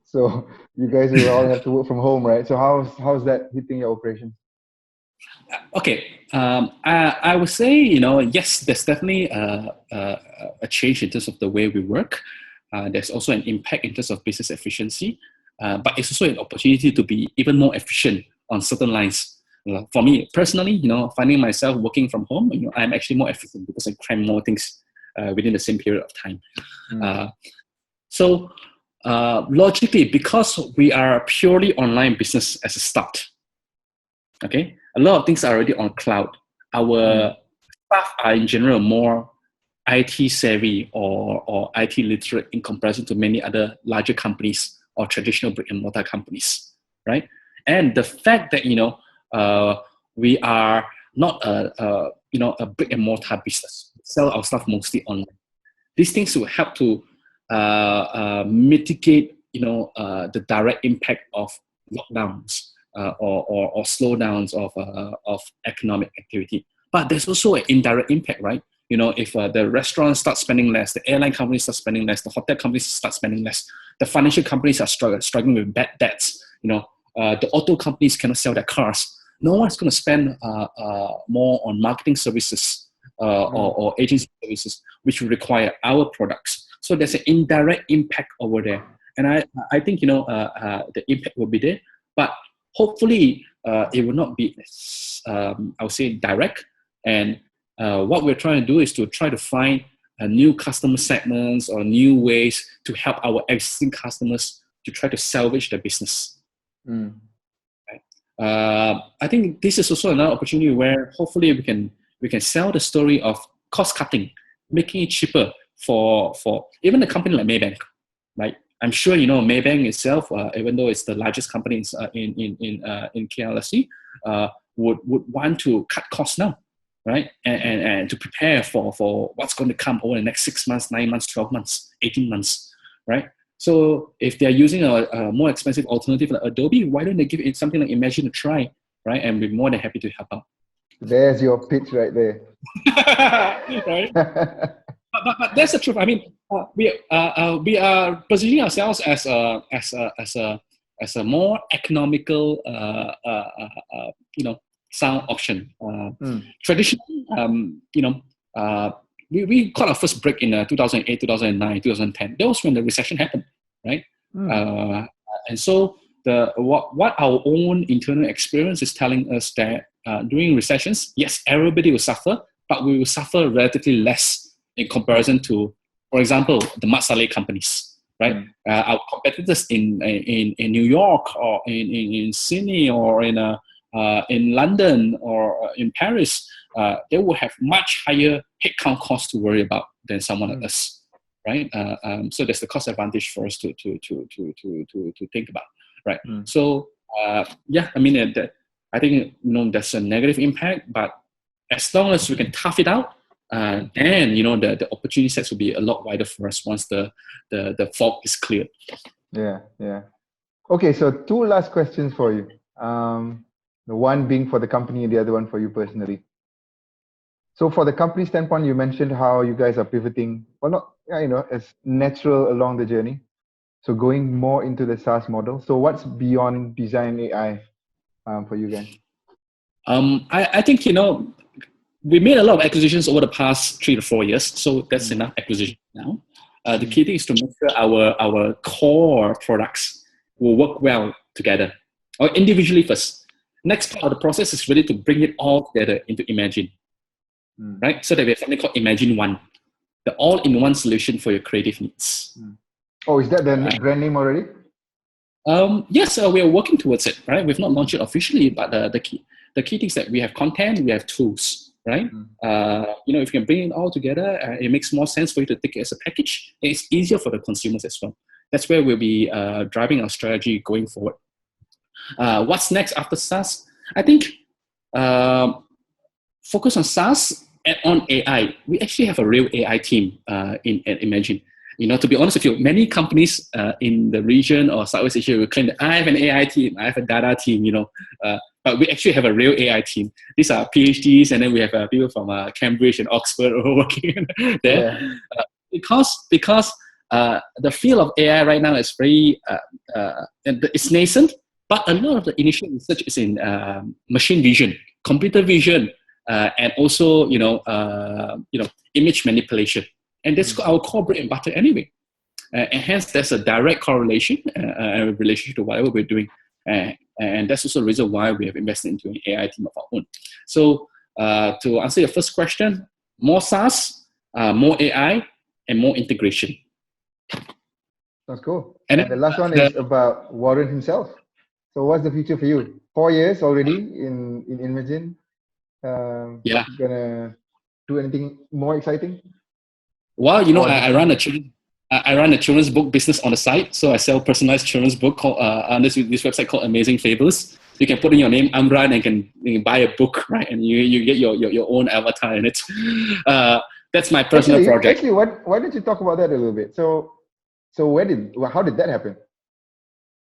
So you guys will all have to work from home, right? So how's that hitting your operations? Okay, I would say, yes, there's definitely a change in terms of the way we work. There's also an impact in terms of business efficiency, but it's also an opportunity to be even more efficient on certain lines. For me personally, finding myself working from home, I'm actually more efficient because I cram more things within the same period of time. So logically, because we are a purely online business as a start, okay, a lot of things are already on cloud. Our staff are in general more IT savvy or IT literate in comparison to many other larger companies or traditional brick and mortar companies, right? And the fact that we are not a brick and mortar business, we sell our stuff mostly online. These things will help to mitigate the direct impact of lockdowns or slowdowns of economic activity. But there's also an indirect impact, right? If the restaurants start spending less, the airline companies start spending less, the hotel companies start spending less, the financial companies are struggling with bad debts, the auto companies cannot sell their cars. No one's going to spend more on marketing services or agency services, which will require our products. So there's an indirect impact over there. And I think, the impact will be there, but hopefully it will not be, I would say, direct. And what we're trying to do is to try to find new customer segments or new ways to help our existing customers to try to salvage their business. Right? I think this is also another opportunity where hopefully we can sell the story of cost cutting, making it cheaper for even a company like Maybank, right? I'm sure Maybank itself, even though it's the largest company in KLSC, would want to cut costs now, right? And to prepare for what's going to come over the next 6 months, 9 months, 12 months, 18 months, right? So if they're using a more expensive alternative like Adobe, why don't they give it something like Imagine a try, right? And we're more than happy to help out. There's your pitch right there. Right? But that's the truth. I mean, we are positioning ourselves as a more economical, sound option. Traditionally, we got our first break in 2008, 2009, 2010. That was when the recession happened, right? And so what our own internal experience is telling us that during recessions, yes, everybody will suffer, but we will suffer relatively less in comparison to, for example, the Mat Salleh companies, right? Our competitors in New York or in Sydney or in London or in Paris, they will have much higher headcount costs to worry about than someone like us, right? So there's the cost advantage for us to think about, right? So I mean, I think there's a negative impact, but as long as we can tough it out, then the opportunity sets will be a lot wider for us once the fog is cleared. Yeah. Okay, so 2 last questions for you. The one being for the company and the other one for you personally. So for the company standpoint, you mentioned how you guys are pivoting, as natural along the journey. So going more into the SaaS model. So what's beyond Design.ai for you guys? I think, we made a lot of acquisitions over the past 3 to 4 years, so that's enough acquisition now. The key thing is to make sure our core products will work well together, or individually first. Next part of the process is really to bring it all together into Imagine, right? So that we have something called Imagine One, the all-in-one solution for your creative needs. Oh, is that the brand name already? Yes, we are working towards it, right? We've not launched it officially, but the key thing is that we have content, we have tools. Right? If you can bring it all together, it makes more sense for you to take it as a package. And it's easier for the consumers as well. That's where we'll be driving our strategy going forward. What's next after SaaS? I think focus on SaaS and on AI. We actually have a real AI team at Imagine. To be honest with you, many companies in the region or Southeast Asia will claim that I have an AI team, I have a data team, but we actually have a real AI team. These are PhDs, and then we have people from Cambridge and Oxford working there. Yeah. Because the field of AI right now is very, it's nascent, but a lot of the initial research is in machine vision, computer vision, and also, image manipulation. And that's our core bread and butter anyway. And hence, there's a direct correlation and relationship to whatever we're doing. And that's also the reason why we have invested into an AI team of our own. So to answer your first question, more SaaS, more AI, and more integration. Sounds cool. And the last one is about Warren himself. So what's the future for you? 4 years already in Imagine. Gonna do anything more exciting? Well, I run a children I run a children's book business on the side. So I sell personalized children's book called, on this website called Amazing Fables. You can put in your name, Amran, and you can buy a book, right? And you get your own avatar in it. That's my personal project. Actually, why don't you talk about that a little bit? So how did that happen?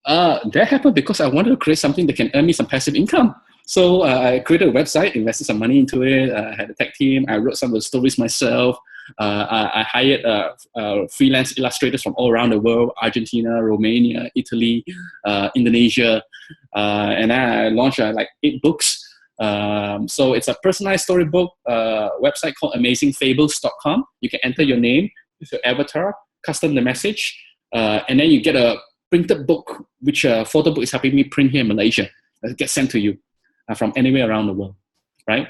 That happened because I wanted to create something that can earn me some passive income. So I created a website, invested some money into it. I had a tech team. I wrote some of the stories myself. I hired freelance illustrators from all around the world: Argentina, Romania, Italy, Indonesia, and I launched like 8 books. So it's a personalized storybook website called AmazingFables.com. You can enter your name with your avatar, custom the message, and then you get a printed book, which photo book is helping me print here in Malaysia. It gets sent to you from anywhere around the world, right?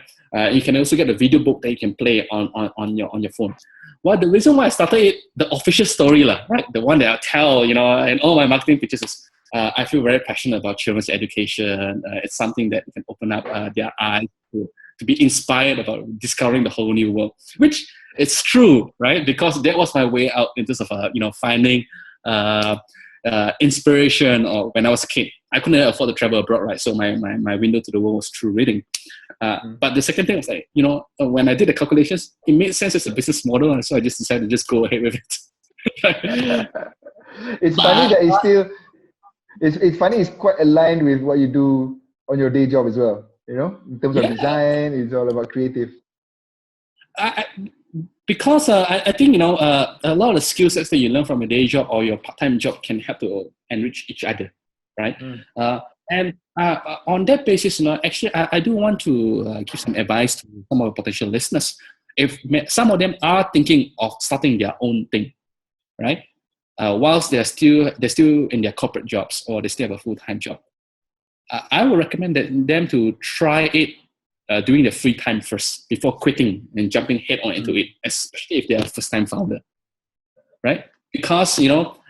You can also get a video book that you can play on your phone. Well, the reason why I started it, the official story, right? The one that I tell, and all my marketing pitches is, I feel very passionate about children's education. It's something that can open up their eyes to be inspired about discovering the whole new world, which it's true, right? Because that was my way out in terms of, finding inspiration. Or when I was a kid, I couldn't afford to travel abroad, right? So my window to the world was through reading. But the second thing was like, when I did the calculations, it made sense as a business model, and so I just decided to just go ahead with it. It's funny that it's still. It's funny. It's quite aligned with what you do on your day job as well. In terms of design, it's all about creative. Because I think a lot of the skill sets that you learn from a day job or your part-time job can help to enrich each other, right? And on that basis, actually, I do want to give some advice to some of the potential listeners. If some of them are thinking of starting their own thing, right? Whilst they're still in their corporate jobs or they still have a full-time job, I would recommend them to try it during their free time first before quitting and jumping head on into it, especially if they're a first-time founder, right? Because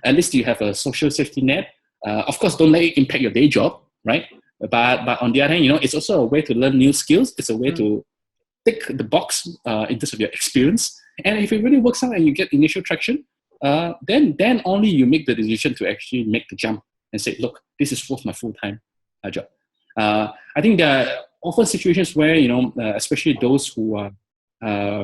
at least you have a social safety net. Of course, don't let it impact your day job, right? But on the other hand, it's also a way to learn new skills. It's a way to tick the box in terms of your experience. And if it really works out and you get initial traction, then only you make the decision to actually make the jump and say, look, this is worth my full-time job. I think there are often situations where, especially those who are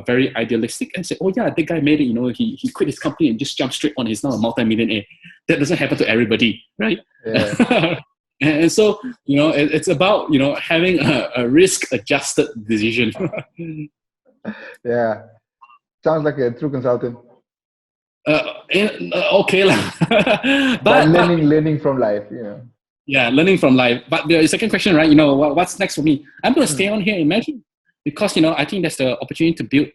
very idealistic and say, oh yeah, that guy made it, he quit his company and just jumped straight on. He's now a multi-millionaire. That doesn't happen to everybody, right? Yeah. And so, it's about, having a risk-adjusted decision. Yeah. Sounds like a true consultant. Okay lah. but learning from life, Yeah, learning from life. But the second question, right? What's next for me? I'm going to stay on here and imagine, because I think that's the opportunity to build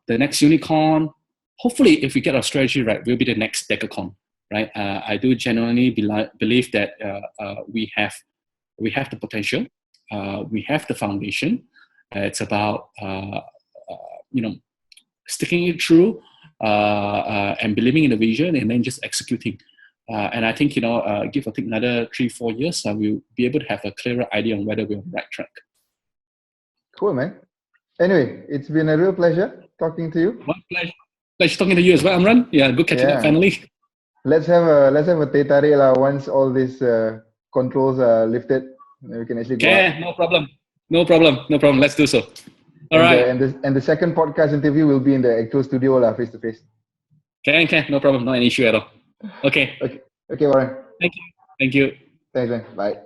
the next unicorn. Hopefully, if we get our strategy right, we'll be the next decacorn, right? I do genuinely believe that we have the potential, we have the foundation. It's about sticking it through. And believing in the vision and then just executing. And I think, give or take another 3-4 years, we'll be able to have a clearer idea on whether we're on the right track. Cool, man. Anyway, it's been a real pleasure talking to you. My pleasure. Pleasure talking to you as well, Amran. Yeah, good catching up finally. Let's have a teh tarik once all these controls are lifted. We can actually go out. No problem. Let's do so. All right. And the second podcast interview will be in the actual studio, face to face. Okay, no problem. Not an issue at all. Okay. Okay, Warren. Thank you. Thanks, man. Bye.